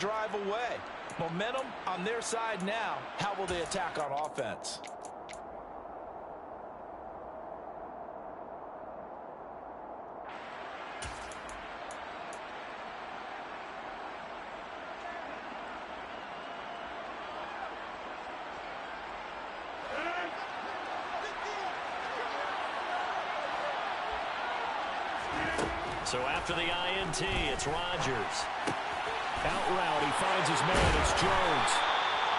drive away. Momentum on their side now. How will they attack on offense? So after the INT, it's Rodgers. Out route, he finds his man. It's Jones.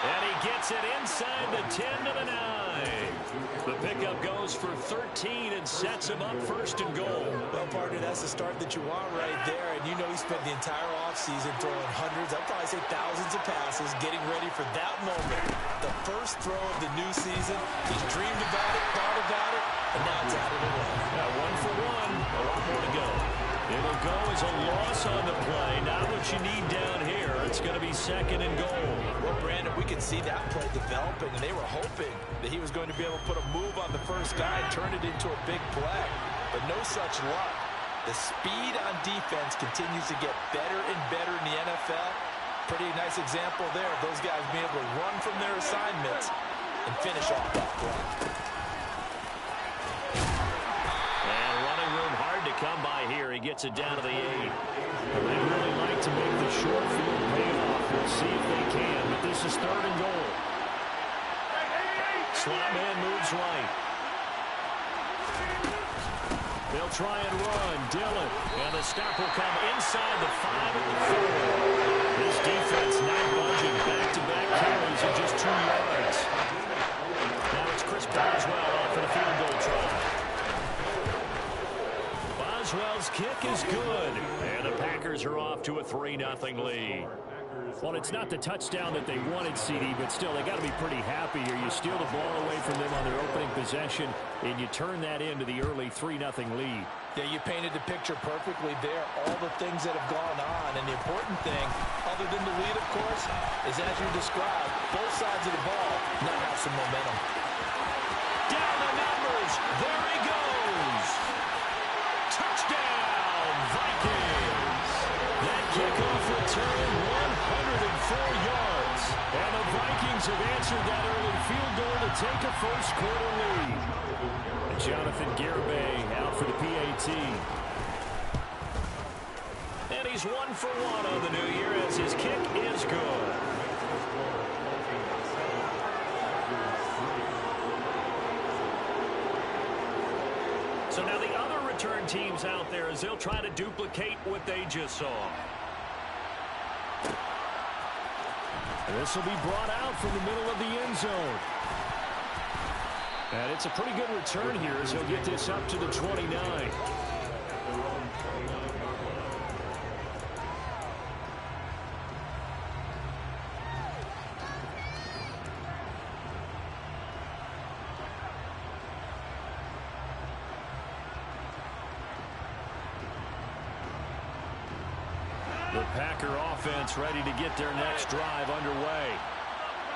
And he gets it inside the 10 to the 9. The pickup goes for 13 and sets him up first and goal. Well, partner, that's the start that you want right there. And you know he spent the entire offseason throwing hundreds, I'd probably say thousands of passes, getting ready for that moment. The first throw of the new season. He's dreamed about it, thought about it, and now it's out of the way. One for one, a lot more to go. It'll go as a loss on the play. Not what you need down here. It's going to be second and goal. Well, Brandon, we could see that play developing, and they were hoping that he was going to be able to put a move on the first guy and turn it into a big play. But no such luck. The speed on defense continues to get better and better in the NFL. Pretty nice example there of those guys being able to run from their assignments and finish off that play. Come by here. He gets it down to the 8. They'd really like to make the short field pay off. We'll see if they can, but this is third and goal. Slot man moves right. They'll try and run. Dillon. And the stop will come inside the 5 at the 4. This defense not budging. Back-to-back carries in just 2 yards. Now it's Chris Boswell off for the field goal try. Boswell's kick is good, and the Packers are off to a 3-0 lead. Well, it's not the touchdown that they wanted, CD, but still, they got to be pretty happy here. You steal the ball away from them on their opening possession, and you turn that into the early 3-0 lead. Yeah, you painted the picture perfectly there. All the things that have gone on, and the important thing, other than the lead, of course, is as you described, both sides of the ball now have some momentum. Down the numbers. There he goes. Touchdown, Vikings! That kickoff return, 104 yards. And the Vikings have answered that early field goal to take a first-quarter lead. And Jonathan Garibay out for the PAT. And he's 1 for 1 on the new year as his kick is good. So now the other return teams out there as they'll try to duplicate what they just saw. This will be brought out from the middle of the end zone. And it's a pretty good return here as he'll get this up to the 29. The Packer offense ready to get their next drive underway.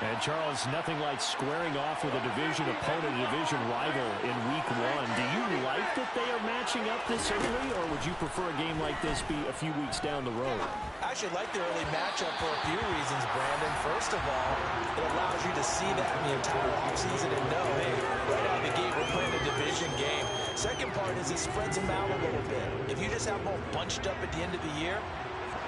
And, Charles, nothing like squaring off with a division opponent, a division rival in Week 1. Do you like that they are matching up this early, or would you prefer a game like this be a few weeks down the road? I actually like the early matchup for a few reasons, Brandon. First of all, it allows you to see that in the entire offseason and know, hey, right out of the gate, we're playing a division game. Second part is it spreads them out a little bit. If you just have them all bunched up at the end of the year,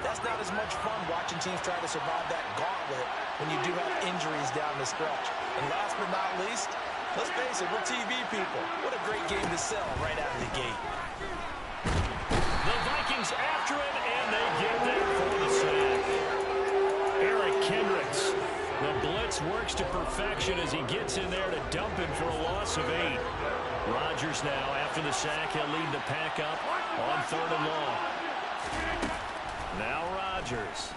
that's not as much fun watching teams try to survive that gauntlet when you do have injuries down the stretch. And last but not least, let's face it, we're TV people. What a great game to sell right out of the gate. The Vikings after him, and they get there for the sack. Eric Kendricks. The blitz works to perfection as he gets in there to dump him for a loss of 8. Rodgers now, after the sack, he'll lead the pack up on 3rd and long. Now Rodgers.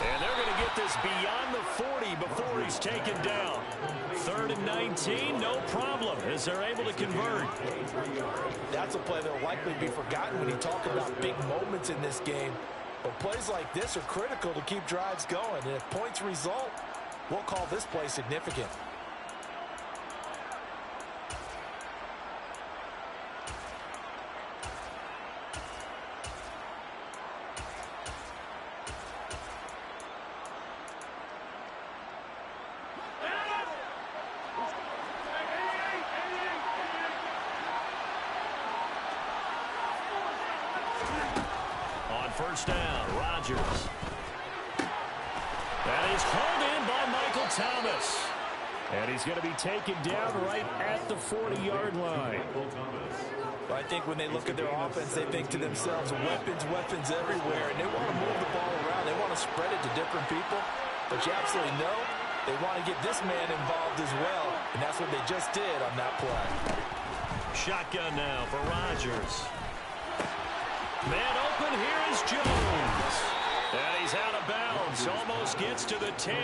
And they're going to get this beyond the 40 before he's taken down. 3rd and 19, no problem, as they're able to convert. That's a play that will likely be forgotten when you talk about big moments in this game. But plays like this are critical to keep drives going. And if points result, we'll call this play significant. first down. Rodgers. That is hauled in by Michael Thomas. And he's going to be taken down right at the 40-yard line. I think when they look at their offense, they think to themselves, weapons, weapons everywhere, and they want to move the ball around. They want to spread it to different people, but you absolutely know they want to get this man involved as well, and that's what they just did on that play. Shotgun now for Rodgers. Man open, here is Jones. And he's out of bounds, almost gets to the 10.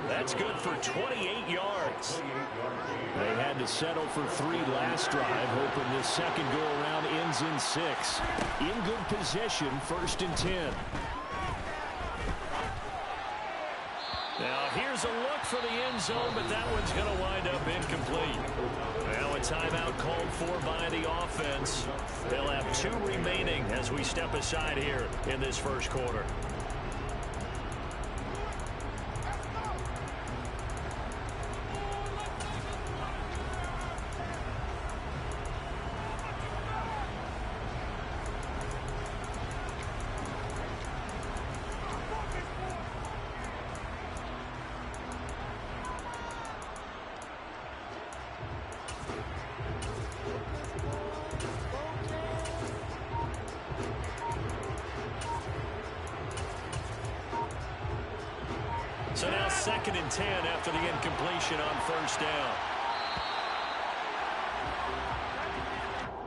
That's good for 28 yards. They had to settle for 3 last drive, hoping this second go-around ends in 6. In good position, 1st and 10. Now, here's a look for the end zone, but that one's going to wind up incomplete. Now a timeout called for by the offense. They'll have 2 remaining as we step aside here in this first quarter. So now 2nd and 10 after the incompletion on first down.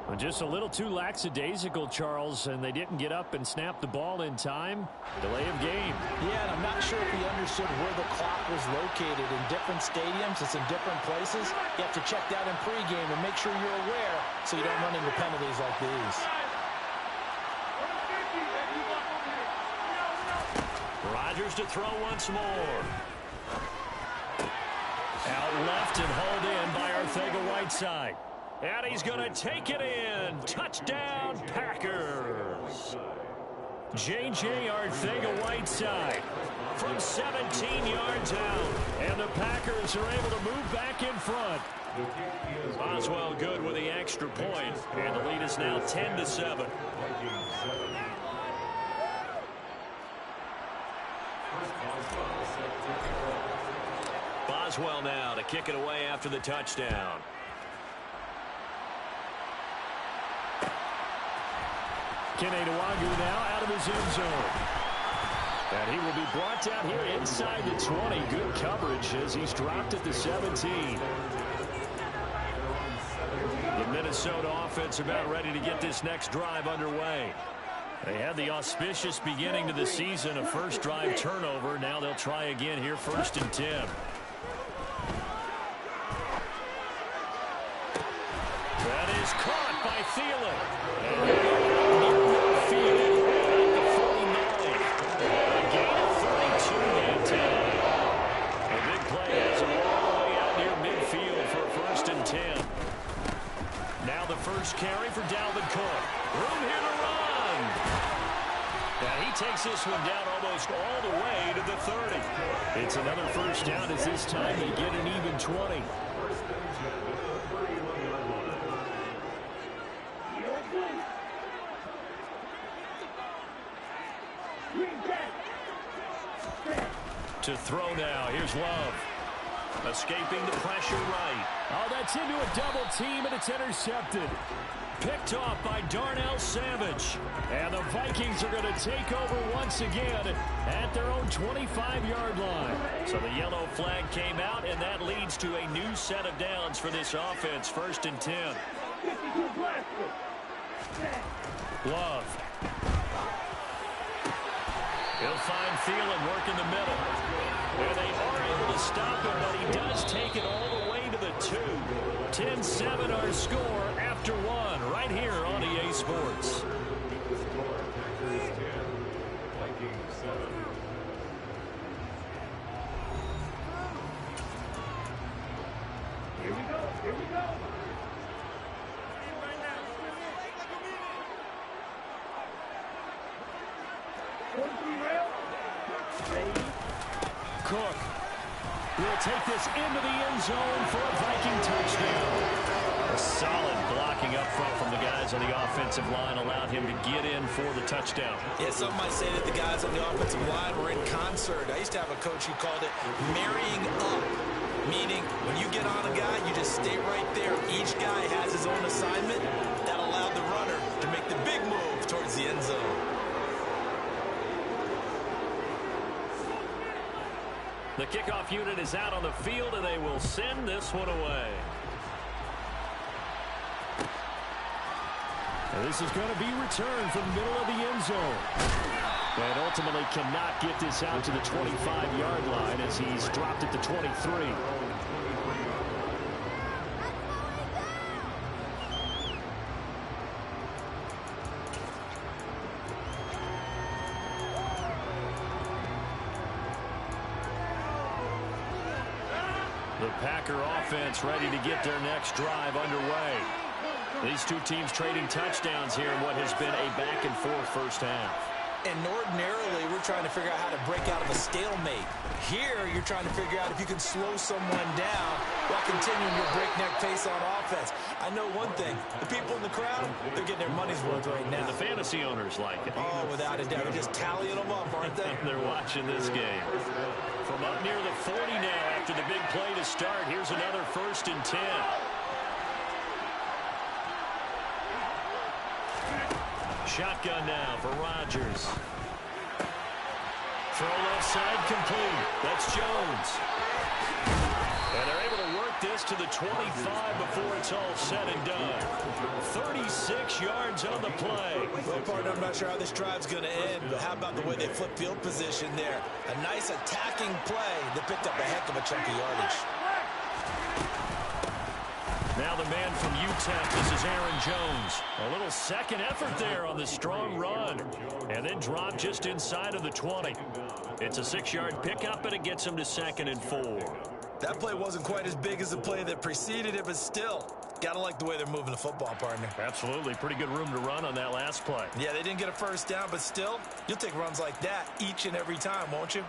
Well, just a little too lackadaisical, Charles, and they didn't get up and snap the ball in time. Delay of game. Yeah, and I'm not sure if he understood where the clock was located. In different stadiums, it's in different places. You have to check that in pregame and make sure you're aware so you don't run into penalties like these. Rodgers to throw once more. Out left and hauled in by Arcega-Whiteside. And he's going to take it in. Touchdown, Packers. J.J. Arcega-Whiteside from 17 yards out. And the Packers are able to move back in front. Boswell good with the extra point. And the lead is now 10-7. Boswell now to kick it away after the touchdown. Kene Nwangwu now out of his end zone. And he will be brought down here inside the 20. Good coverage as he's dropped at the 17. The Minnesota offense about ready to get this next drive underway. They had the auspicious beginning to the season, a first drive turnover. Now they'll try again here, 1st and 10. That is caught by Thielen. And near midfield at the 49. A gain of 32 that time. A big play has him all the way out near midfield for 1st and 10. Now the first carry for Dalvin Cook. Room here to run. Now he takes this one down almost all the way to the 30. It's another first down as this time they get an even 20. To throw now. Here's Love. Escaping the pressure right. Oh, that's into a double team, and it's intercepted. Picked off by Darnell Savage. And the Vikings are going to take over once again at their own 25-yard line. So the yellow flag came out, and that leads to a new set of downs for this offense. 1st and 10. Love. He'll find Thielen working the middle. And they are able to stop him, but he does take it all the way to the 2. 10-7 our score after 1 right here on EA Sports. Here we go. Here we go. Cook will take this into the end zone for a Viking touchdown. A solid blocking up front from the guys on the offensive line allowed him to get in for the touchdown. Yeah, some might say that the guys on the offensive line were in concert. I used to have a coach who called it marrying up, meaning when you get on a guy, you just stay right there. Each guy has his own assignment. That allowed the runner to make the big move towards the end zone. The kickoff unit is out on the field, and they will send this one away. And this is going to be returned from the middle of the end zone. And ultimately cannot get this out to the 25-yard line as he's dropped at the 23. The Packer offense ready to get their next drive underway. These two teams trading touchdowns here in what has been a back-and-forth first half. And ordinarily, we're trying to figure out how to break out of a stalemate. Here, you're trying to figure out if you can slow someone down while continuing your breakneck pace on offense. I know one thing. The people in the crowd, they're getting their money's worth right now. And the fantasy owners like it. Oh, without a doubt. They're just tallying them up, aren't they? They're watching this game. From up near the 40 now after the big play to start, here's another 1st and 10. Shotgun now for Rodgers. Throw left side complete. That's Jones. And they're able to work this to the 25 before it's all said and done. 36 yards on the play. Well, partner, I'm not sure how this drive's going to end, but how about the way they flip field position there? A nice attacking play that picked up a heck of a chunk of yardage. Now the man from UTEP, this is Aaron Jones. A little second effort there on the strong run. And then drop just inside of the 20. It's a 6-yard pickup, and it gets him to 2nd and 4. That play wasn't quite as big as the play that preceded it, but still, gotta like the way they're moving the football, partner. Absolutely. Pretty good room to run on that last play. Yeah, they didn't get a first down, but still, you'll take runs like that each and every time, won't you?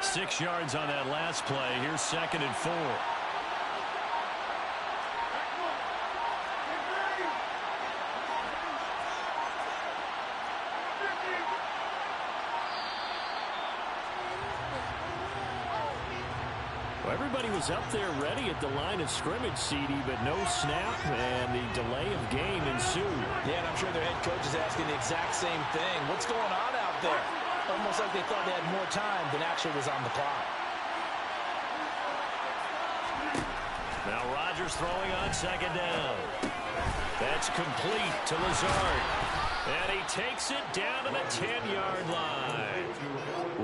Six yards on that last play. Here's 2nd and 4. Well, everybody was up there ready at the line of scrimmage, CD, but no snap, and the delay of game ensued. Yeah, and I'm sure their head coach is asking the exact same thing. What's going on out there? Almost like they thought they had more time than actually was on the clock. Now Rodgers throwing on 2nd down. That's complete to Lazard. And he takes it down to the 10-yard line.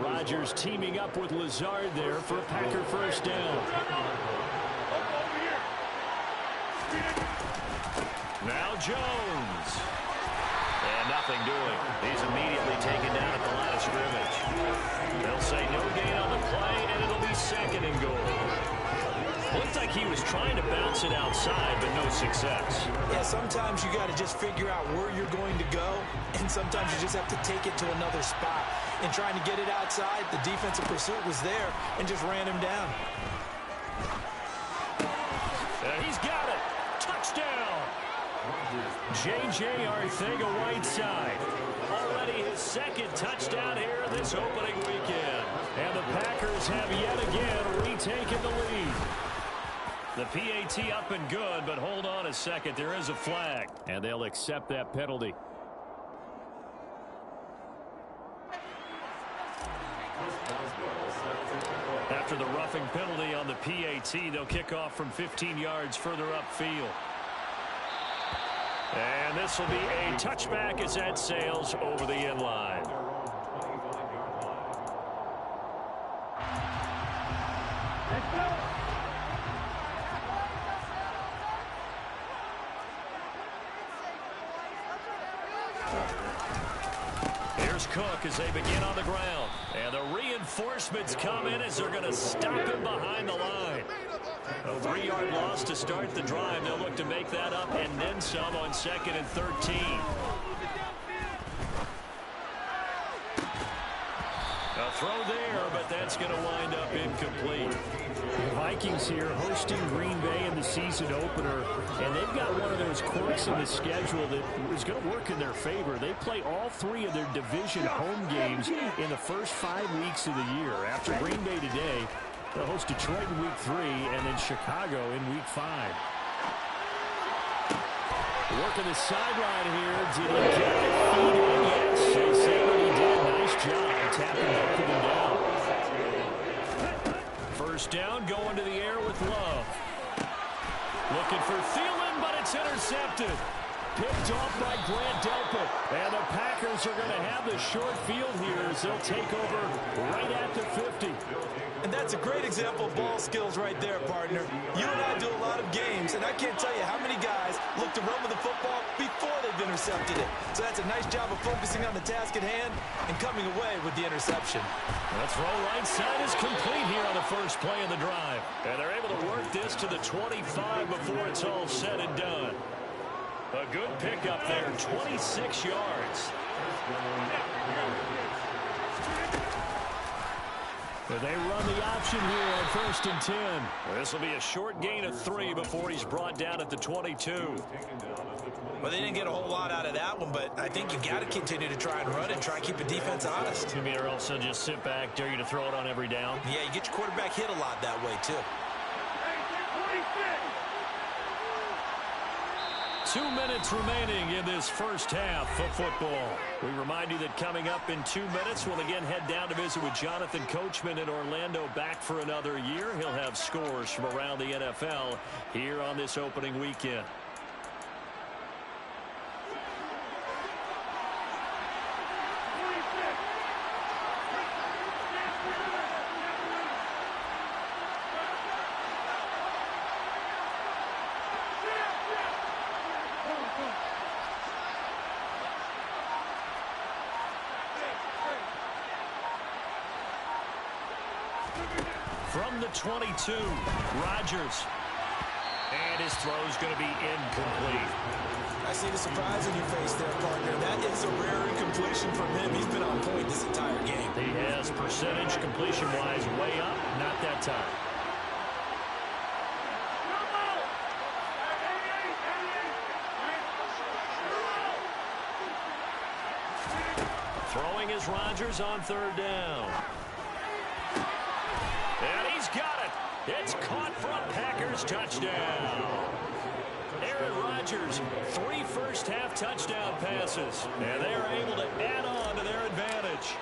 Rodgers teaming up with Lazard there for a Packer first down. Now Jones. And nothing doing. He's immediately taken down at the line of scrimmage. They'll say no gain on the play, and it'll be 2nd and goal. Looked like he was trying to bounce it outside, but no success. Yeah, sometimes you got to just figure out where you're going to go, and sometimes you just have to take it to another spot. And trying to get it outside, the defensive pursuit was there and just ran him down. He's got it. Touchdown. J.J. Arcega-Whiteside. Already his 2nd touchdown here this opening weekend. And the Packers have yet again retaken the lead. The PAT up and good, but hold on a second. There is a flag, and they'll accept that penalty. After the roughing penalty on the PAT, they'll kick off from 15 yards further upfield. And this will be a touchback as that sails over the end line. Let's go. Here's Cook as they begin on the ground. And the reinforcements come in as they're going to stop him behind the line. A 3-yard loss to start the drive. They'll look to make that up and then some on 2nd and 13. throw there, but that's going to wind up incomplete. The Vikings here hosting Green Bay in the season opener, and they've got one of those quirks in the schedule that is going to work in their favor. They play all 3 of their division home games in the first 5 weeks of the year. After Green Bay today, they'll host Detroit in week 3 and then Chicago in week 5. Working the sideline here. Did he get the feet in? Yes, they say what he did. Nice job tapping both of them down. First down, going to the air with Love. Looking for Thielen, but it's intercepted. Picked off by Grant Delpit. And the Packers are going to have the short field here as they'll take over right at the 50. And that's a great example of ball skills right there, partner. You and I do a lot of games, and I can't tell you how many guys look to run with the football before they've intercepted it. So that's a nice job of focusing on the task at hand and coming away with the interception. The throw right side is complete here on the first play of the drive. And they're able to work this to the 25 before it's all said and done. A good pickup there, 26 yards. They run the option here on 1st and 10. This will be a short gain of 3 before he's brought down at the 22. Well, they didn't get a whole lot out of that one, but I think you got to continue to try and run and try and keep the defense honest. You mean or else they'll just sit back, dare you to throw it on every down? Yeah, you get your quarterback hit a lot that way, too. 2 minutes remaining in this first half of football. We remind you that coming up in 2 minutes, we'll again head down to visit with Jonathan Coachman in Orlando, back for another year. He'll have scores from around the NFL here on this opening weekend. From the 22, Rodgers. And his throw's going to be incomplete. I see the surprise in your face there, partner. That is a rare incompletion from him. He's been on point this entire game. He has percentage completion-wise way up, not that time. Throwing is Rodgers on 3rd down. And he's got it. It's caught for a Packers touchdown. Aaron Rodgers, 3 first-half touchdown passes. And they are able to add on to their advantage.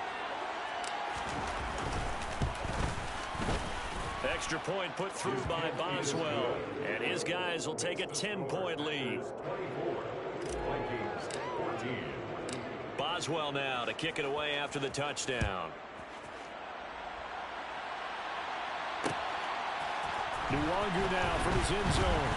Extra point put through by Boswell. And his guys will take a 10-point lead. Boswell now to kick it away after the touchdown. Nwangwu now from his end zone.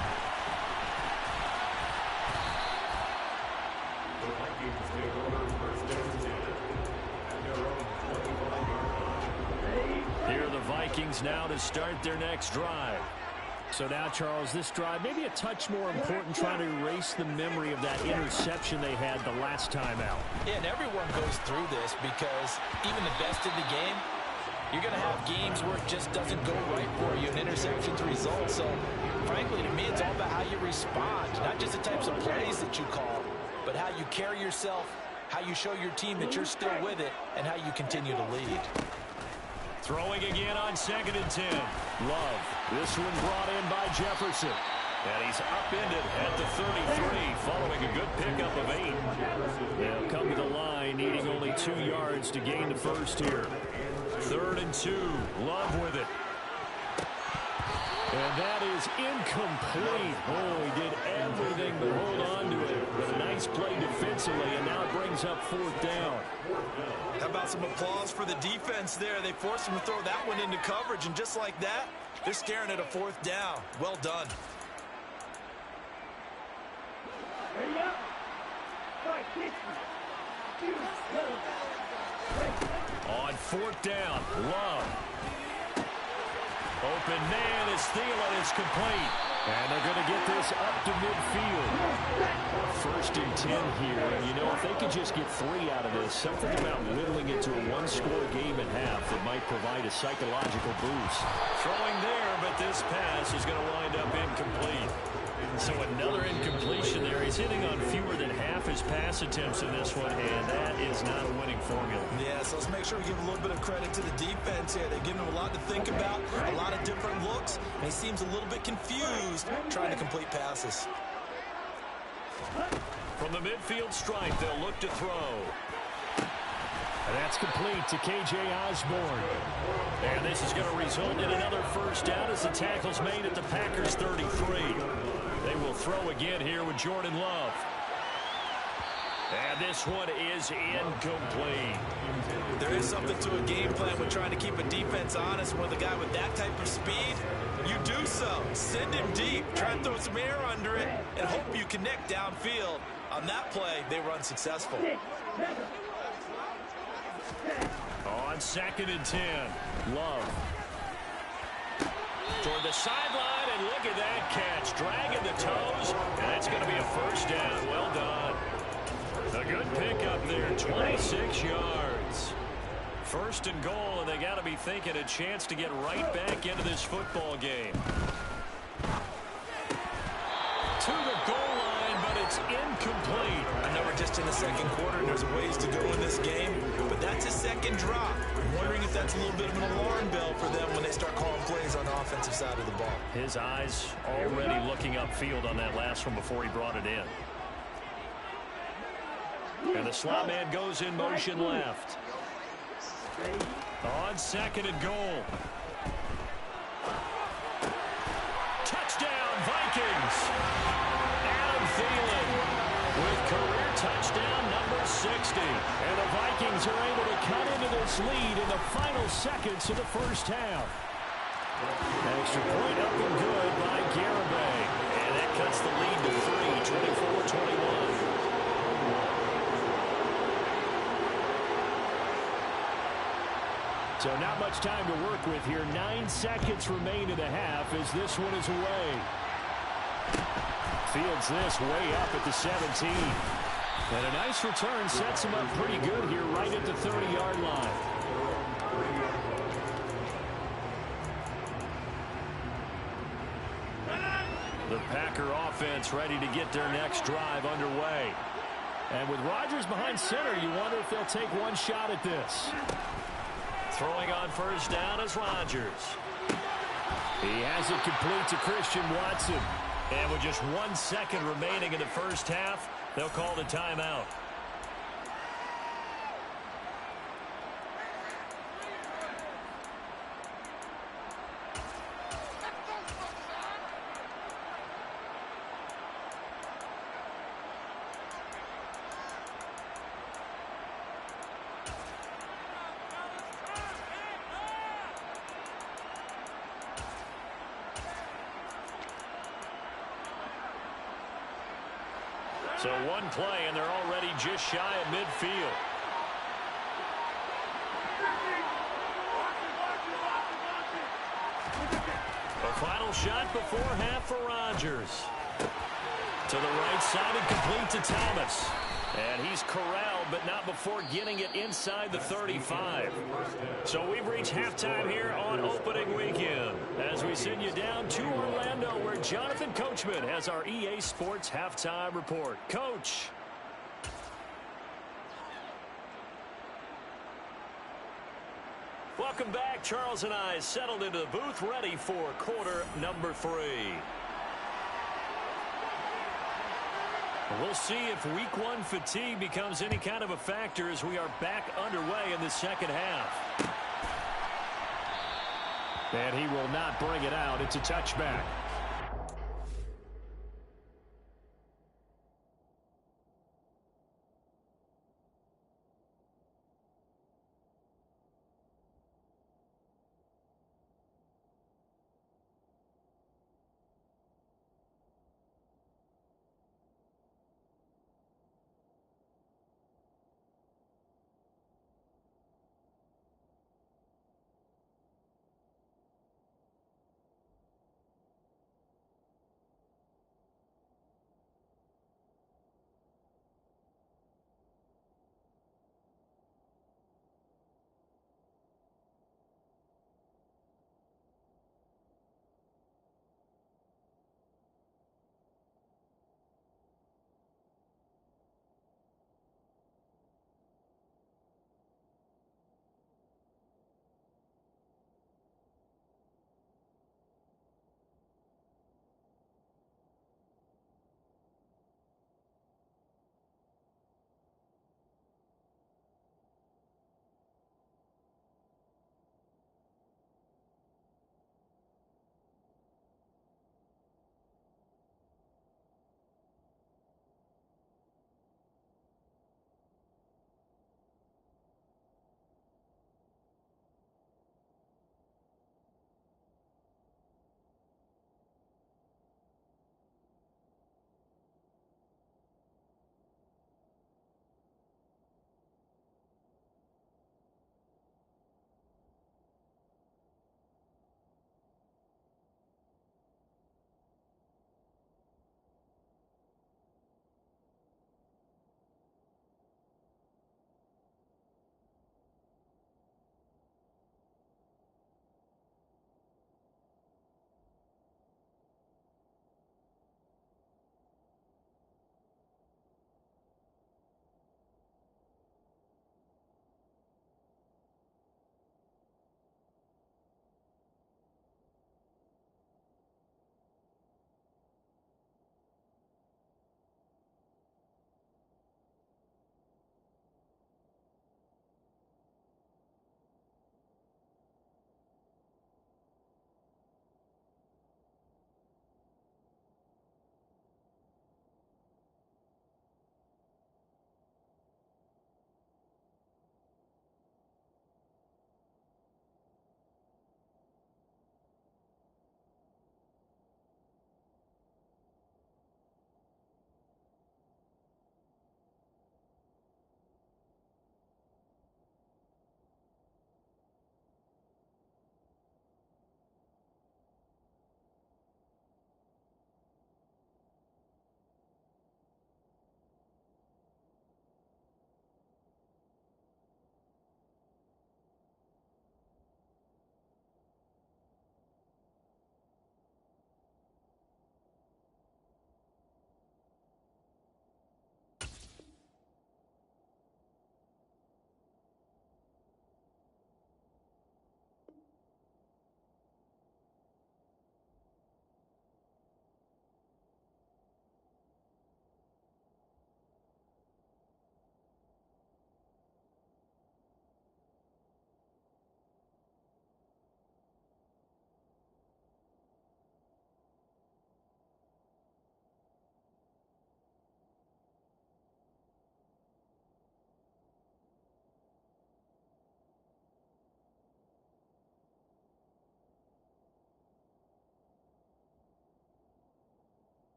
Here are the Vikings now to start their next drive. So now, Charles, this drive maybe a touch more important, trying to erase the memory of that interception they had the last time out. Yeah, and everyone goes through this because even the best in the game, you're going to have games where it just doesn't go right for you, and interceptions result. So, frankly, to me, it's all about how you respond, not just the types of plays that you call, but how you carry yourself, how you show your team that you're still with it, and how you continue to lead. Throwing again on 2nd and 10. Love. This one brought in by Jefferson. And he's upended at the 33 following a good pickup of 8. They'll come to the line needing only 2 yards to gain the first here. 3rd and 2. Love with it. And that is incomplete. Oh, he did everything but hold on to it. But a nice play defensively, and now it brings up 4th down. How about some applause for the defense there? They forced him to throw that one into coverage, and just like that, they're staring at a 4th down. Well done. On 4th down, Love. Open man is Thielen. It's complete. And they're going to get this up to midfield. 1st and 10 here. And, you know, if they could just get 3 out of this, something about whittling it to a one-score game at half that might provide a psychological boost. Throwing there, but this pass is going to wind up incomplete. So another incompletion there. He's hitting on fewer than half his pass attempts in this one, and that is not a winning formula. Yeah, so let's make sure we give a little bit of credit to the defense here. They're giving him a lot to think about, a lot of different looks, and he seems a little bit confused trying to complete passes. From the midfield stripe, they'll look to throw. And that's complete to K.J. Osborne. And this is going to result in another first down as the tackle's made at the Packers' 33. They will throw again here with Jordan Love. And this one is incomplete. There is something to a game plan with trying to keep a defense honest with a guy with that type of speed. You do so. Send him deep. Try and throw some air under it and hope you connect downfield. On that play, they were unsuccessful. On 2nd and 10, Love. Toward the sideline, and look at that catch. Dragging the toes, and it's going to be a first down. Well done. A good pickup there, 26 yards. 1st and goal, and they got to be thinking a chance to get right back into this football game. To the goal line, but it's incomplete. I know we're just in the 2nd quarter, and there's a ways to go in this game, but that's a 2nd drop. I'm wondering if that's a little bit of an alarm bell for them when they start calling plays on the offensive side of the ball. His eyes already looking upfield on that last one before he brought it in. And the slot man goes in motion left. On 2nd and goal. Touchdown, Vikings. Adam Thielen with career touchdown number 60. And the Vikings are able to cut into this lead in the final seconds of the first half. Extra point up and good by Garibay. And that cuts the lead to 3, 24-21. So not much time to work with here. 9 seconds remain in the half as this one is away. Fields this way up at the 17. And a nice return sets him up pretty good here right at the 30-yard line. The Packer offense ready to get their next drive underway. And with Rodgers behind center, you wonder if they'll take one shot at this. Throwing on first down is Rodgers. He has it complete to Christian Watson. And with just 1 second remaining in the first half, they'll call the timeout. So one play, and they're already just shy of midfield. A final shot before half for Rodgers. To the right side and complete to Thomas. And he's corralled, but not before getting it inside the 35. So we've reached halftime here on opening weekend as we send you down to Orlando, where Jonathan Coachman has our EA Sports halftime report. Coach. Welcome back. Charles and I settled into the booth, ready for quarter number 3. We'll see if week 1 fatigue becomes any kind of a factor as we are back underway in the second half. And he will not bring it out. It's a touchback.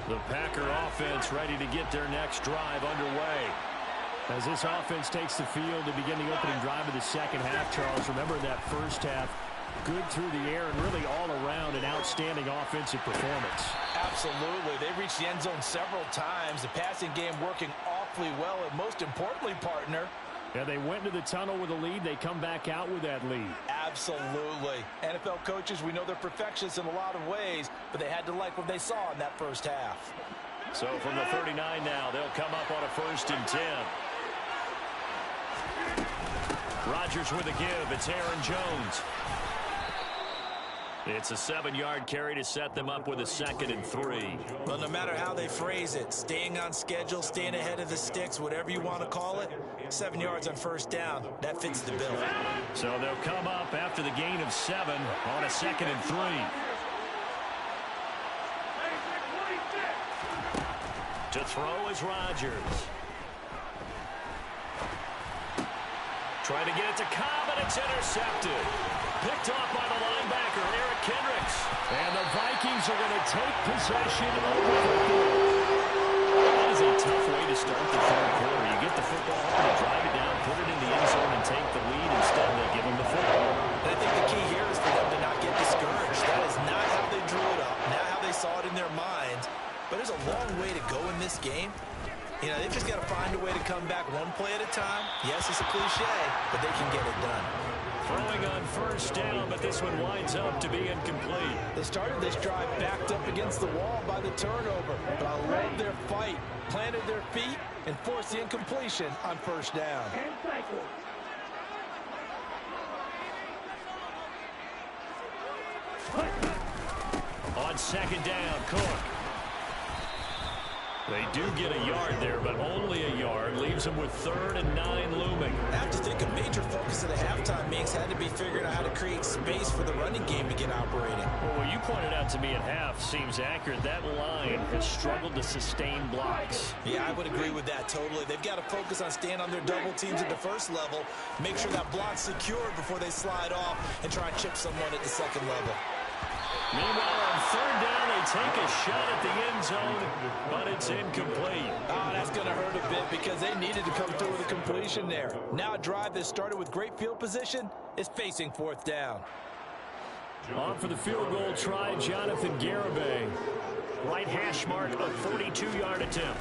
The Packer offense ready to get their next drive underway. As this offense takes the field to begin the opening drive of the second half, Charles, remember in that first half, good through the air and really all around an outstanding offensive performance. Absolutely. They reached the end zone several times. The passing game working awfully well, and most importantly, partner, yeah, they went to the tunnel with a lead. They come back out with that lead. absolutely. NFL coaches, we know they're perfectionists in a lot of ways, but they had to like what they saw in that first half. So from the 39 now, they'll come up on a 1st and 10. Rodgers with a give. It's Aaron Jones. It's a 7-yard carry to set them up with a 2nd and 3. Well, no matter how they phrase it, staying on schedule, staying ahead of the sticks, whatever you want to call it, 7 yards on 1st down, that fits the bill. So they'll come up after the gain of 7 on a 2nd and 3. To throw is Rodgers. Trying to get it to Cobb, and it's intercepted. Picked off by the linebacker, Eric Kendricks. And the Vikings are going to take possession of the football. That is a tough way to start the third quarter. You get the football up and drive it down, put it in the end zone, and take the lead. Instead, they give them the football. And I think the key here is for them to not get discouraged. That is not how they drew it up, not how they saw it in their minds. But there's a long way to go in this game. You know, they've just got to find a way to come back one play at a time. Yes, it's a cliche, but they can get it done. Throwing on 1st down, but this one winds up to be incomplete. They started this drive backed up against the wall by the turnover, but I love their fight, planted their feet, and forced the incompletion on 1st down. On 2nd down, Cook. They do get a yard there, but only a yard. Leaves them with 3rd and 9 looming. I have to think a major focus of the halftime meetings had to be figuring out how to create space for the running game to get operating. Well, what you pointed out to me at half seems accurate. That line has struggled to sustain blocks. Yeah, I would agree with that totally. They've got to focus on staying on their double teams at the first level, make sure that block's secured before they slide off, and try and chip someone at the second level. Meanwhile, on 3rd down, they take a shot at the end zone, but it's incomplete. Oh, that's going to hurt a bit because they needed to come through with a completion there. Now a drive that started with great field position is facing 4th down. On for the field goal try, Jonathan Garibay. Right hash mark, a 42-yard attempt.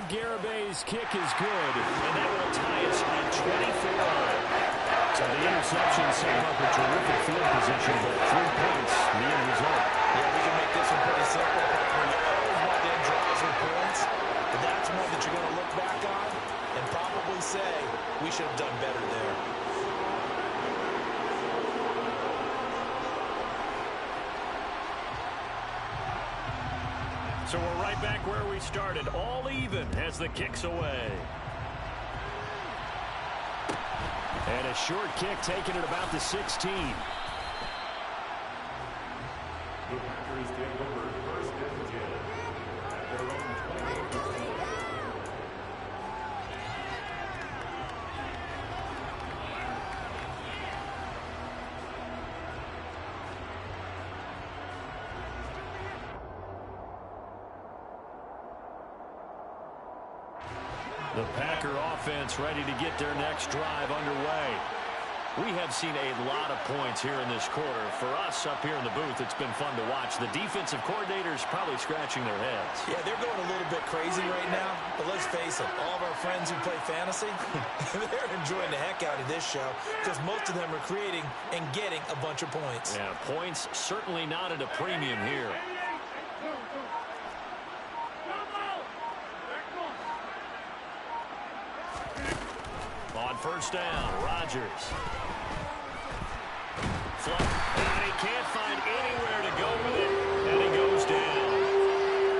Garibay's kick is good. And that will tie us at 24. So the interception set up a terrific field position, but 3 points, the end result. Yeah, we can make this one pretty simple. You always want to end drives with points, but that's one that you're going to look back on and probably say, we should have done better there. So we're right back where we started, all even as the kick's away. And a short kick taken at about the 16. The Packer offense ready to get their next drive underway. We have seen a lot of points here in this quarter. For us up here in the booth, it's been fun to watch. The defensive coordinators probably scratching their heads. Yeah, they're going a little bit crazy right now, but let's face it, all of our friends who play fantasy, they're enjoying the heck out of this show because most of them are creating and getting a bunch of points. Yeah, points certainly not at a premium here. On 1st down, Rodgers. And he can't find anywhere to go with it, and he goes down.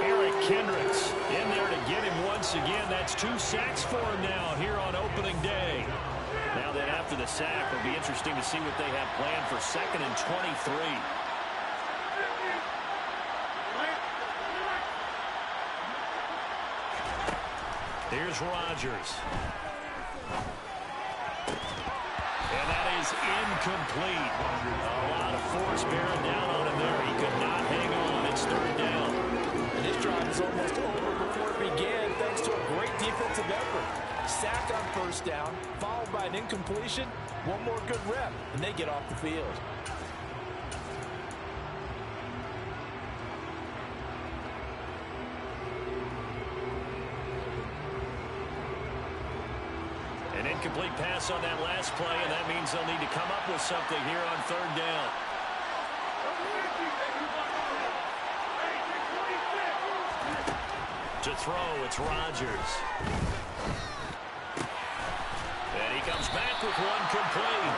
Eric Kendricks in there to get him once again. That's 2 sacks for him now here on opening day. Now that after the sack, it'll be interesting to see what they have planned for 2nd and 23. Here's Rodgers. And And that is incomplete. A lot of force bearing down on him there. He could not hang on. It's third down. And this drive is almost over before it began thanks to a great defensive effort. Sack on first down, followed by an incompletion. One more good rep, and they get off the field. An incomplete pass on that last play, and that means they'll need to come up with something here on third down. To throw, it's Rodgers. And he comes back with one complete.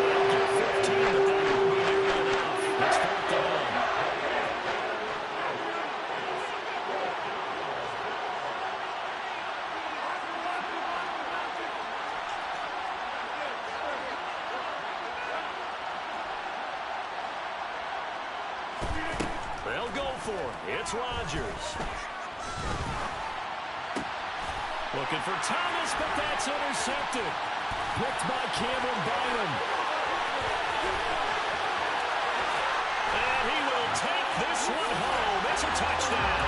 They'll get 15, but that will be near enough. It's fourth down. They'll go for it. It's Rodgers. Looking for Thomas, but that's intercepted. Picked by Cameron Bynum. And he will take this one home. It's a touchdown.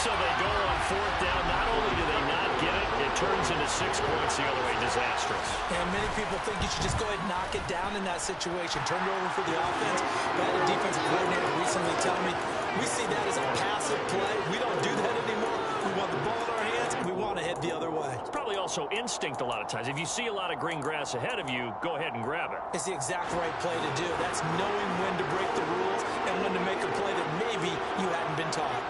So they go on fourth down. Not only do they not get it, it turns into 6 points the other way. Disastrous. And many people think you should just go ahead and knock it down in that situation. Turn it over for the offense. But I had a defensive coordinator recently tell me, we see that as a passive play. We don't do that anymore. We want the ball in our hands, and we want to head the other way. It's probably also instinct a lot of times. If you see a lot of green grass ahead of you, go ahead and grab it. It's the exact right play to do. That's knowing when to break the rules and when to make a play that maybe you hadn't been taught.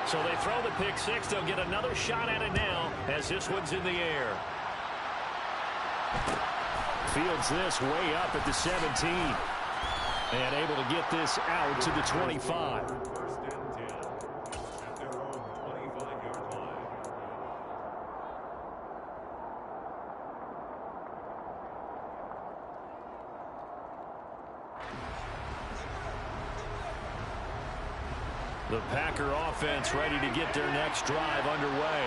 So they throw the pick six. They'll get another shot at it now as this one's in the air. Fields this way up at the 17. And able to get this out to the 25. The Packer offense ready to get their next drive underway.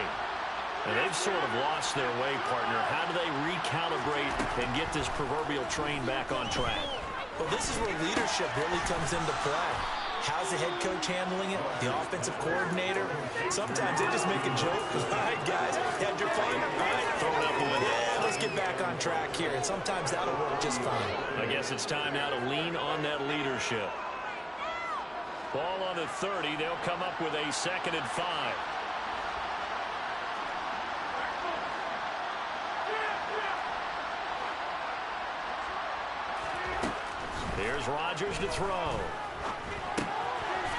And they've sort of lost their way, partner. How do they recalibrate and get this proverbial train back on track? Well, this is where leadership really comes into play. How's the head coach handling it? The offensive coordinator? Sometimes they just make a joke. All right, guys, had your fun? All right, Throw it out the window. Yeah, let's get back on track here. And sometimes that'll work just fine. I guess it's time now to lean on that leadership. Ball on the 30. They'll come up with a 2nd and 5. Here's Rodgers to throw.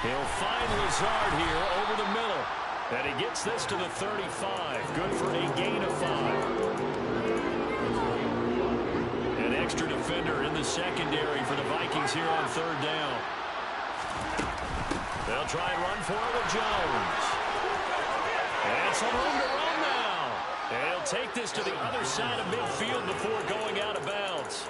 He'll find Lazard here over the middle. And he gets this to the 35. Good for a gain of 5. An extra defender in the secondary for the Vikings here on third down. They'll try and run for it with Jones. And some room to run now. And he'll take this to the other side of midfield before going out of bounds.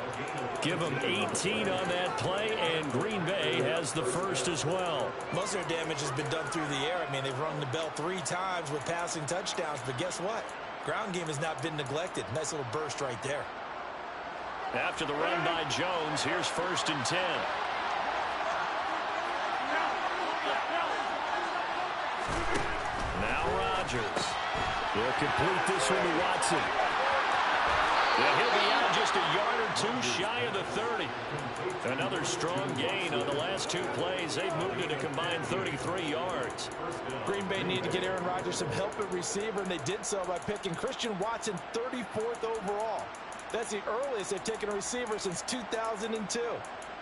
Give them 18 on that play, and Green Bay has the first as well. Most of their damage has been done through the air. I mean, they've rung the bell 3 times with passing touchdowns, but guess what? Ground game has not been neglected. Nice little burst right there. After the run by Jones, here's 1st and 10. Now Rodgers. They'll complete this one to Watson. Yeah, he'll be out just a yard or 2 shy of the 30. Another strong gain on the last 2 plays. They've moved it a combined 33 yards. Green Bay needed to get Aaron Rodgers some help at receiver, and they did so by picking Christian Watson 34th overall. That's the earliest they've taken a receiver since 2002.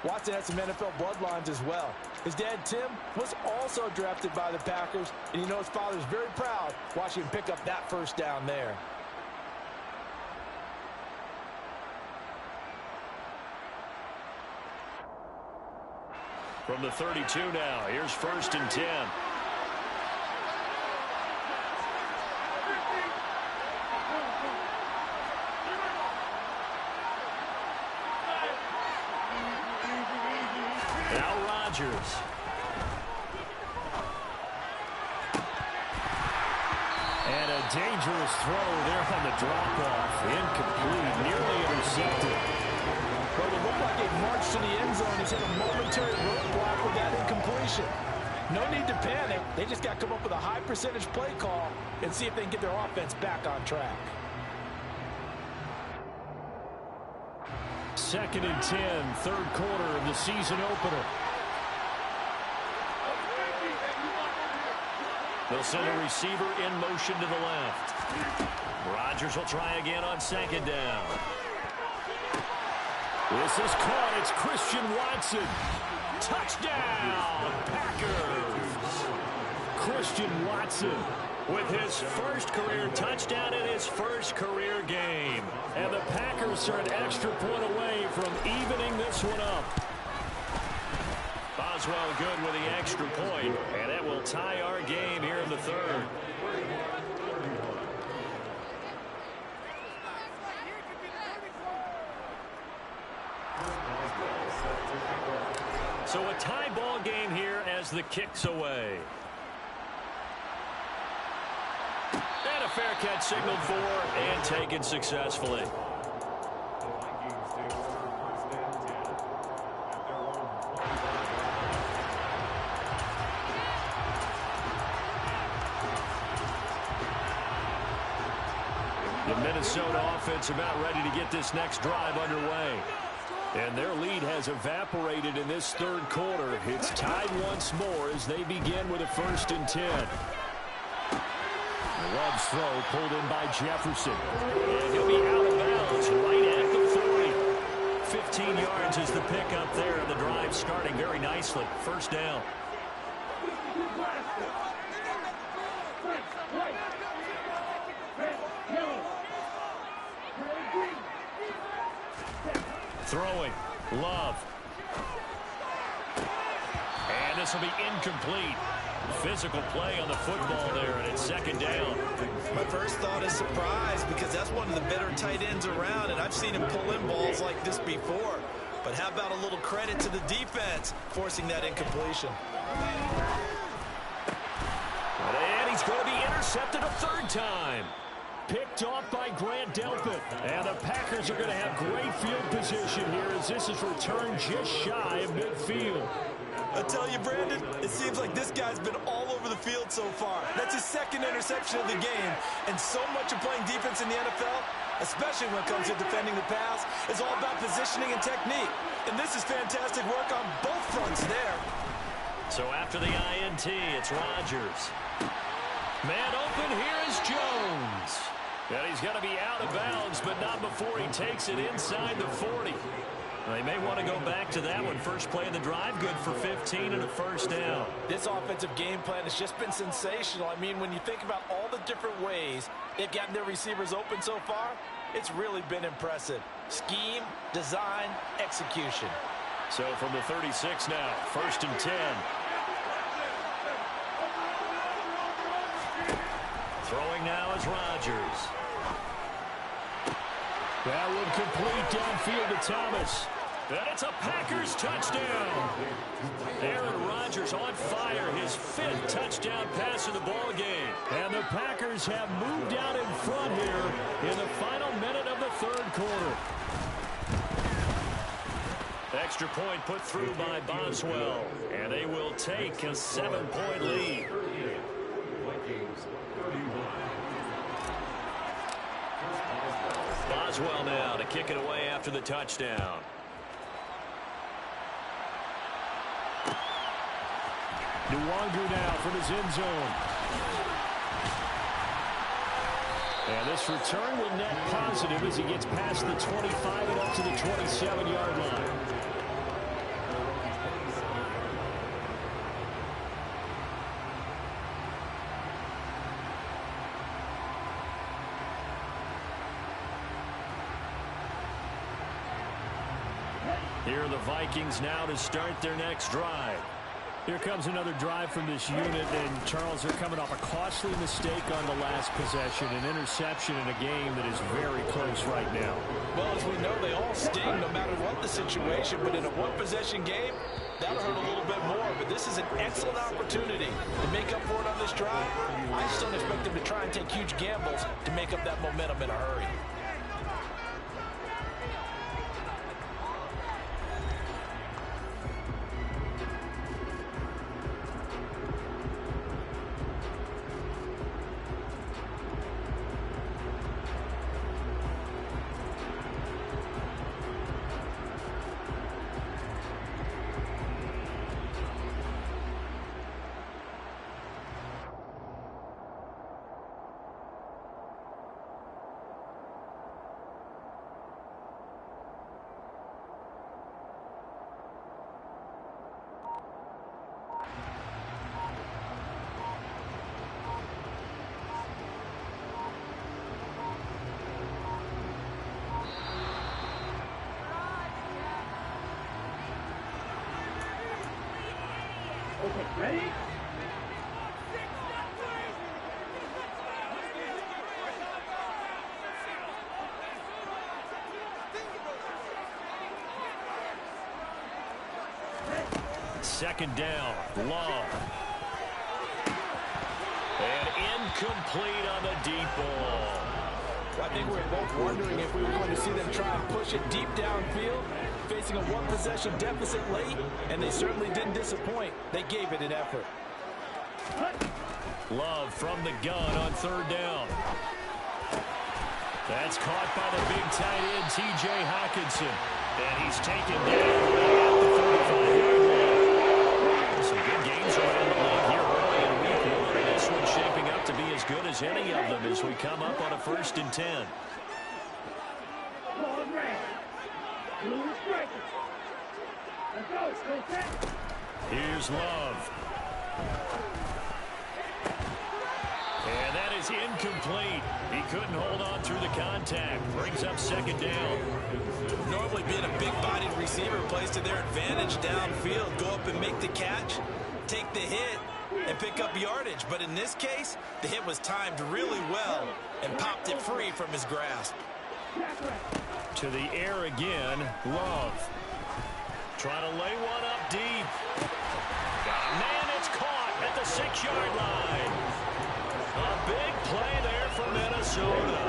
Watson has some NFL bloodlines as well. His dad, Tim, was also drafted by the Packers, and you know his father's very proud watching him pick up that first down there. From the 32 now, here's 1st and 10. Now Rodgers. And a dangerous throw there on the drop-off. Incomplete, nearly intercepted. Well, it looked like they marched to the end zone. He's hit a momentary roadblock with that incompletion. No need to panic. They just got to come up with a high percentage play call and see if they can get their offense back on track. 2nd and 10, third quarter of the season opener. They'll send a receiver in motion to the left. Rodgers will try again on 2nd down. This is caught. It's Christian Watson. Touchdown, Packers. Christian Watson with his first career touchdown in his first career game. And the Packers are an extra point away from evening this one up. Boswell good with the extra point, and that will tie our game here in the third. So a tie ball game here as the kick's away. And a fair catch signaled for and taken successfully. The Minnesota offense about ready to get this next drive underway. And their lead has evaporated in this third quarter. It's tied once more as they begin with a 1st and 10. Love's throw pulled in by Jefferson. And he'll be out of bounds right at the 40. 15 yards is the pickup there, and the drive starting very nicely. 1st down. Throwing, Love. And this will be incomplete. Physical play on the football there, and it's 2nd down. My first thought is surprise, because that's one of the better tight ends around, and I've seen him pull in balls like this before. But how about a little credit to the defense forcing that incompletion? And he's going to be intercepted a 3rd time. Picked off by Grant Delpit. And the Packers are going to have great field position here as this is returned just shy of midfield. I tell you, Brandon, it seems like this guy's been all over the field so far. That's his 2nd interception of the game. And so much of playing defense in the NFL, especially when it comes to defending the pass, is all about positioning and technique. And this is fantastic work on both fronts there. So after the INT, it's Rodgers. Man open, here is Jones. And he's going to be out of bounds, but not before he takes it inside the 40. They may want to go back to that one. First play of the drive, good for 15 and a 1st down. This offensive game plan has just been sensational. I mean, when you think about all the different ways they've gotten their receivers open so far, it's really been impressive. Scheme, design, execution. So from the 36 now, 1st and 10. Throwing now is Rodgers. That one complete downfield to Thomas. And it's a Packers touchdown. Aaron Rodgers on fire, his 5th touchdown pass of the ball game. And the Packers have moved out in front here in the final minute of the 3rd quarter. Extra point put through by Boswell, and they will take a 7-point lead. Boswell now to kick it away after the touchdown. Nwangu now from his end zone. And this return will net positive as he gets past the 25 and up to the 27-yard line. Here are the Vikings now to start their next drive. Here comes another drive from this unit, and Charles, they're coming off a costly mistake on the last possession, an interception in a game that is very close right now. Well, as we know, they all sting no matter what the situation, but in a one-possession game, That'll hurt a little bit more, but this is an excellent opportunity to make up for it on this drive. I just don't expect them to try and take huge gambles to make up that momentum in a hurry. Okay, ready? Second down, Love. And incomplete on the deep ball. I think we were both wondering if we were going to see them try and push it deep downfield, facing a one-possession deficit late, and they certainly didn't disappoint. They gave it an effort. Love from the gun on third down. That's caught by the big tight end, T.J. Hockenson. And he's taken down at the 45-yard line. Some good games around the league here early in week one. And this one's shaping up to be as good as any of them as we come up on a 1st and 10. Ball red. Blue striker. Let's go. Go set. Here's Love. And that is incomplete. He couldn't hold on through the contact. Brings up second down. Normally being a big-bodied receiver plays to their advantage downfield. Go up and make the catch, take the hit, and pick up yardage. But in this case, the hit was timed really well and popped it free from his grasp. To the air again, Love. Trying to lay one up deep. Man, it's caught at the 6-yard line. A big play there for Minnesota.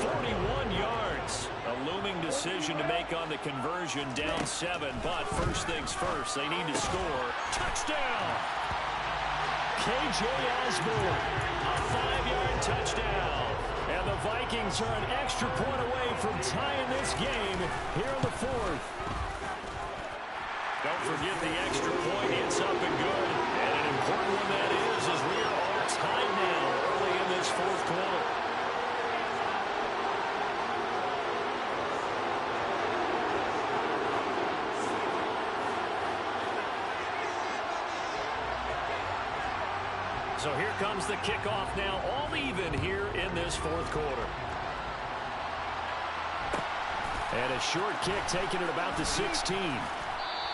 41 yards. A looming decision to make on the conversion, down 7. But first things first, they need to score. Touchdown! K.J. Osborne, a 5-yard touchdown. And the Vikings are an extra point away from tying this game here in the 4th. Don't forget the extra point. It's up and good. And an important one that is, as we are all tied now early in this 4th quarter. So here comes the kickoff now, all even here in this 4th quarter. And a short kick taken at about the 16.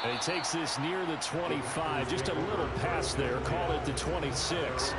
And he takes this near the 25, just a little past there, call it the 26.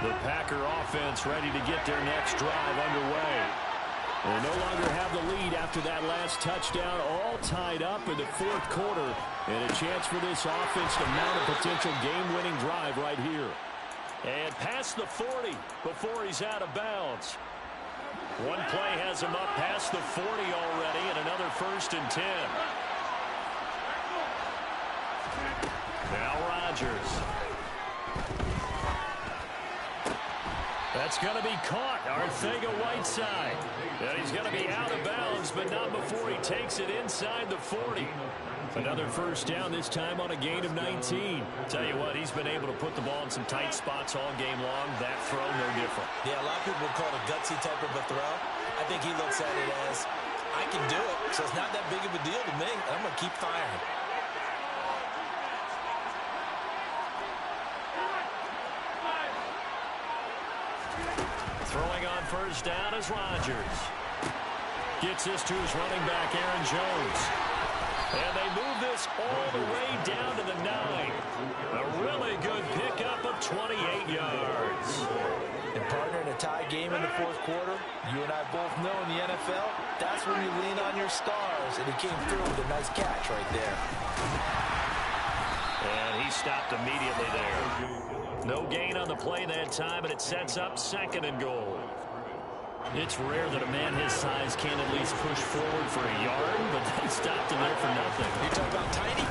The Packer offense ready to get their next drive underway. They no longer have the lead after that last touchdown, all tied up in the fourth quarter. And a chance for this offense to mount a potential game-winning drive right here. And past the 40 before he's out of bounds. One play has him up past the 40 already, and another 1st and 10. Now Rodgers. That's going to be caught. Arcega-Whiteside. And he's going to be out of bounds, but not before he takes it inside the 40. Another 1st down, this time on a gain of 19. Tell you what, he's been able to put the ball in some tight spots all game long. That throw, no different. Yeah, a lot of people would call it a gutsy type of a throw. I think he looks at it as, I can do it, so it's not that big of a deal to me. I'm going to keep firing. Throwing on 1st down is Rodgers. Gets this to his running back, Aaron Jones. And they move this all the way down to the 9. A really good pickup of 28 yards. And partner, in a tie game in the fourth quarter, you and I both know in the NFL, that's when you lean on your stars. And he came through with a nice catch right there. And he stopped immediately there. No gain on the play that time, and it sets up 2nd and goal. It's rare that a man his size can't at least push forward for a yard, but they stopped him there for nothing. You talking about tiny?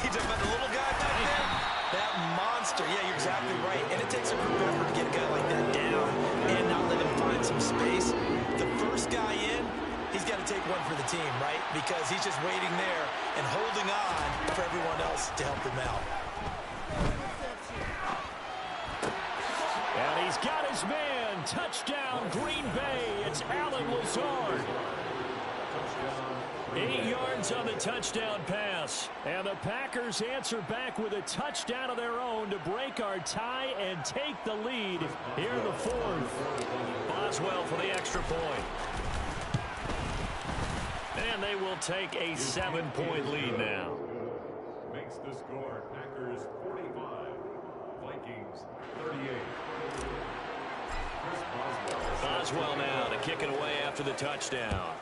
You talking about the little guy back there? That monster. Yeah, you're exactly right. And it takes a group effort to get a guy like that down and not let him find some space. The first guy in, he's got to take one for the team, right? Because he's just waiting there and holding on for everyone else to help him out. And he's got his man. Touchdown, Green Bay. It's Allen Lazard. 8 yards on the touchdown pass. And the Packers answer back with a touchdown of their own to break our tie and take the lead here in the 4th. Boswell for the extra point. And they will take a 7-point lead now. Makes the score Packers 45, Vikings 38. Boswell now to kick it away after the touchdown.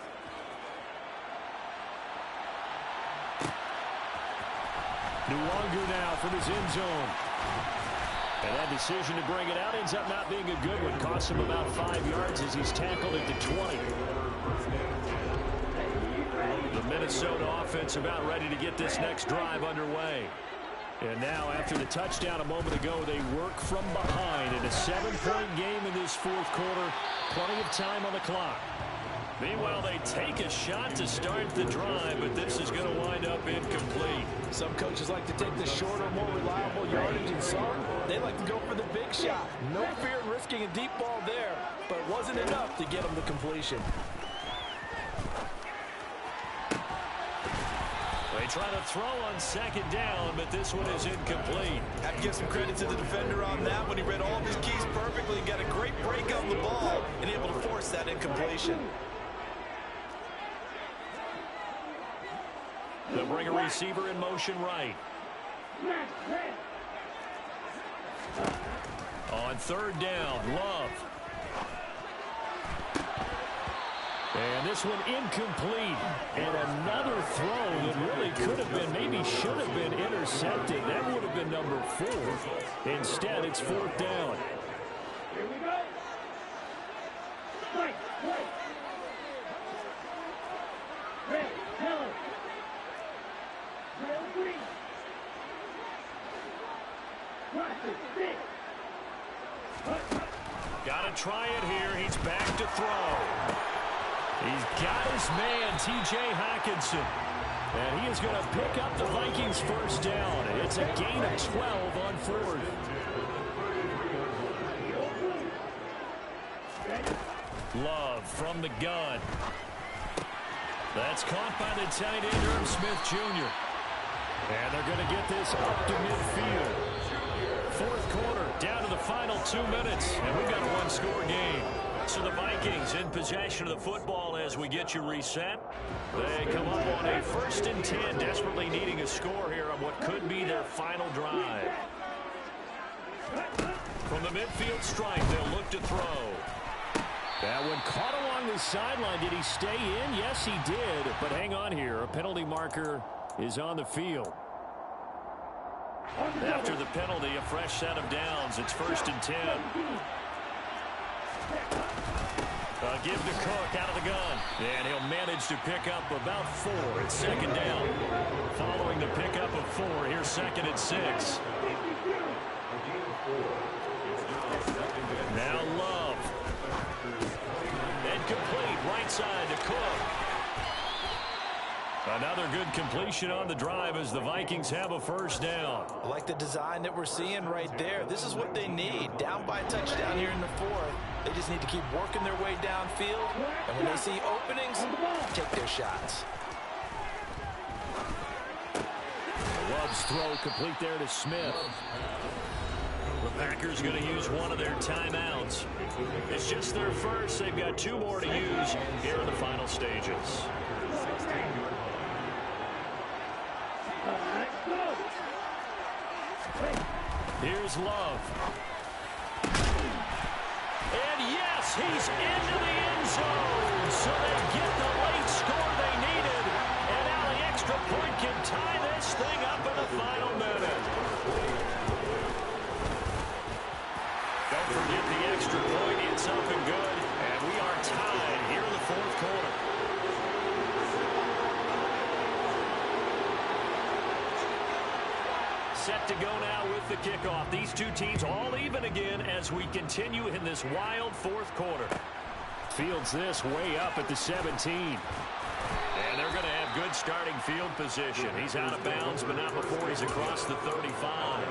Nwangwu now from his end zone. And that decision to bring it out ends up not being a good one. Costs him about 5 yards as he's tackled at the 20. The Minnesota offense about ready to get this next drive underway. And now, after the touchdown a moment ago, they work from behind in a 7-point game in this fourth quarter. Plenty of time on the clock. Meanwhile, they take a shot to start the drive, but this is going to wind up incomplete. Some coaches like to take the shorter, more reliable yardage, and some, they like to go for the big shot. No fear in risking a deep ball there, but it wasn't enough to get them the completion. They try to throw on 2nd down, but this one is incomplete. I have to give some credit to the defender on that when he read all of his keys perfectly and got a great break on the ball and able to force that incompletion. They'll bring a receiver in motion right. On 3rd down, Love. And this one incomplete. And another throw that really could have been, maybe should have been intercepted. That would have been number 4. Instead, it's 4th down. Here we go. Strike, strike. Red, yellow. Red, green. Practice, stick. Got to try it here. He's back to throw. He's got his man, T.J. Hockenson. And he is going to pick up the Vikings' 1st down. It's a gain of 12 on 4th. Love from the gun. That's caught by the tight end, Irv Smith Jr. And they're going to get this up to midfield. 4th quarter, down to the final 2 minutes. And we've got a one-score game. So the Vikings in possession of the football as we get you reset. They come up on a 1st and 10, desperately needing a score here on what could be their final drive. From the midfield stripe, they'll look to throw. That one caught along the sideline. Did he stay in? Yes, he did. But hang on here. A penalty marker is on the field. After the penalty, a fresh set of downs. It's 1st and 10. Give to Cook out of the gun. And he'll manage to pick up about 4. It's 2nd down. Following the pickup of 4, here's 2nd and 6. Now Love. And complete right side to Cook. Another good completion on the drive as the Vikings have a 1st down. I like the design that we're seeing right there. This is what they need. Down by a touchdown here in the 4th. They just need to keep working their way downfield. And when they see openings, take their shots. Love's throw complete there to Smith. The Packers going to use one of their timeouts. It's just their first. They've got 2 more to use here in the final stages. Here's Love. And yes, he's into the end zone. So they get the late score they needed. And now the extra point can tie this thing up in the final minute. Don't forget the extra point. It's up and good. And we are tied here in the 4th quarter. Set to go now with the kickoff. These 2 teams all even again as we continue in this wild 4th quarter. Fields this way up at the 17. And they're going to have good starting field position. He's out of bounds, but not before he's across the 35.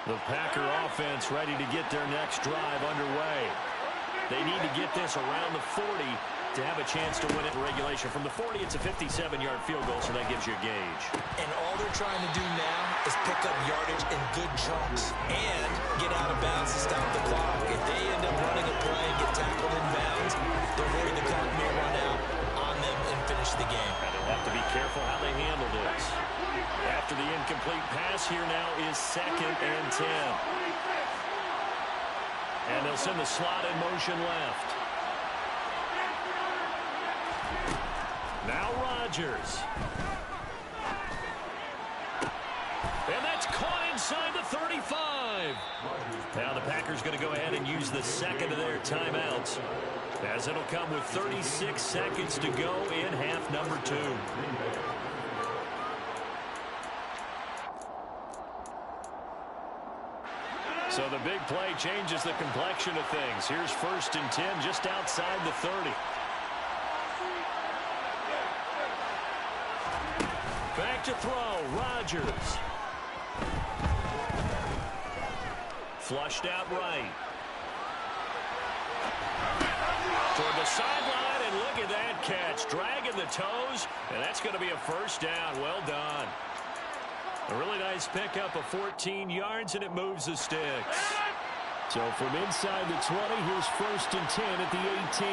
The Packer offense ready to get their next drive underway. They need to get this around the 40 to have a chance to win it in regulation. From the 40, it's a 57-yard field goal, so that gives you a gauge. And all they're trying to do now is pick up yardage in good chunks and get out of bounds to stop the clock. If they end up running a play and get tackled in bounds, they're worried the clock may run out on them and finish the game. And they'll have to be careful how they handle this. After the incomplete pass, here now is 2nd and 10. And they'll send the slot in motion left. Now Rodgers. And that's caught inside the 35. Now the Packers going to go ahead and use the 2nd of their timeouts, as it'll come with 36 seconds to go in half number 2. So the big play changes the complexion of things. Here's 1st and 10 just outside the 30. Back to throw, Rodgers. Flushed out right. Toward the sideline, and look at that catch. Dragging the toes, and that's going to be a 1st down. Well done. A really nice pickup of 14 yards, and it moves the sticks. So from inside the 20, here's 1st and 10 at the 18.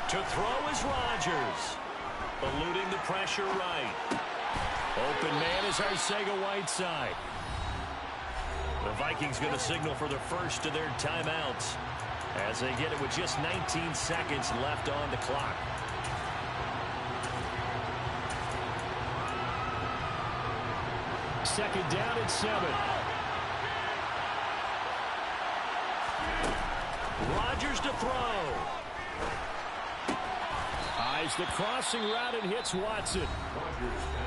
To throw is Rodgers. Eluding the pressure right. Open man is Arcega-Whiteside. The Vikings going to signal for the 1st of their timeouts as they get it with just 19 seconds left on the clock. Second down at 7. Rodgers to throw. Eyes the crossing route and hits Watson.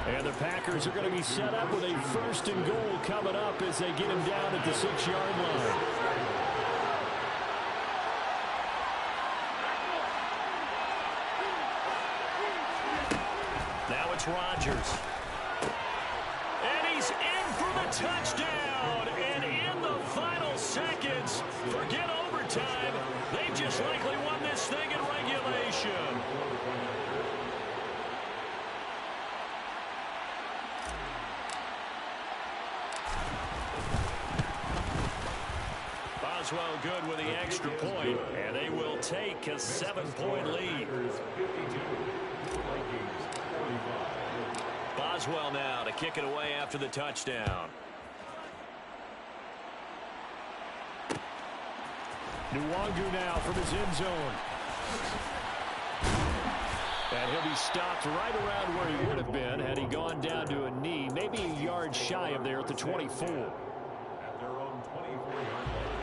And the Packers are going to be set up with a 1st and goal coming up as they get him down at the 6-yard line. Now it's Rodgers. And he's in for the touchdown. And in the final seconds, forget overtime. They've just likely won this thing in regulation. Boswell good with the extra point, and they will take a 7-point lead. Boswell now to kick it away after the touchdown. Nwangu now from his end zone. And he'll be stopped right around where he would have been had he gone down to a knee, maybe a yard shy of there at the 24. At their own 24-yard line.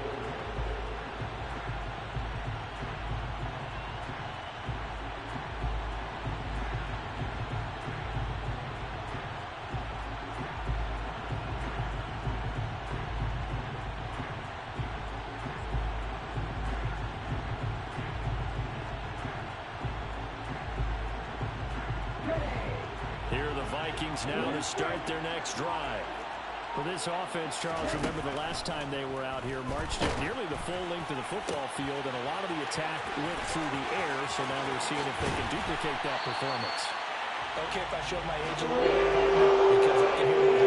Vikings now to start their next drive. For this offense, Charles, remember the last time they were out here, marched it nearly the full length of the football field, and a lot of the attack went through the air, so now they're seeing if they can duplicate that performance. Okay, if I showed my age a little bit, because I can hear